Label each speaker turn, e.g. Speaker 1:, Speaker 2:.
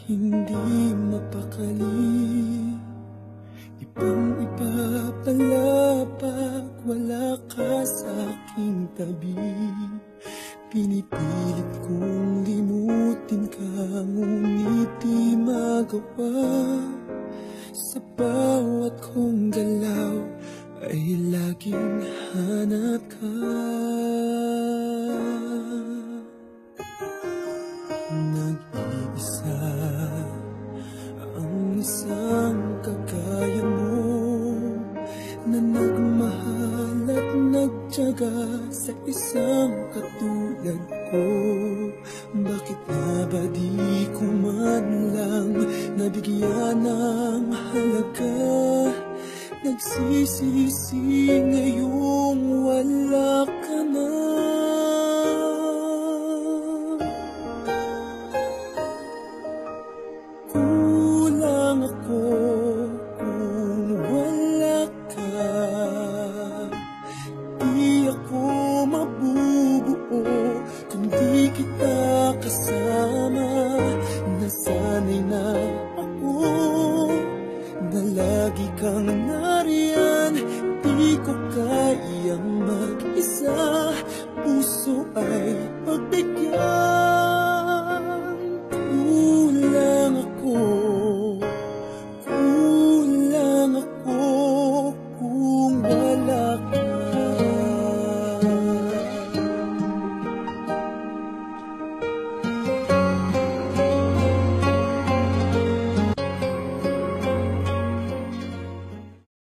Speaker 1: hindi mapakali. Ibang-iba pala pag wala ka sa aking tabi. Pinipilit kong limutin ka, ngunit di magawa. Sa bawat kong galaw ay laging hanap ka. Nag-iisa ang isang kagaya mo, na nagmahal at nagtiyaga sa isang katulad ko. Bakit nga ba di ko man lang nabigyan ng halaga? Nagsisisi ngayong wala ka na. Kulang ako kung wala ka. Di ako mabubuo kung di kita kasama. Nasanay na ako na lagi kang nariyan. Di ko kayang mag-isa. Puso ay pagbigay.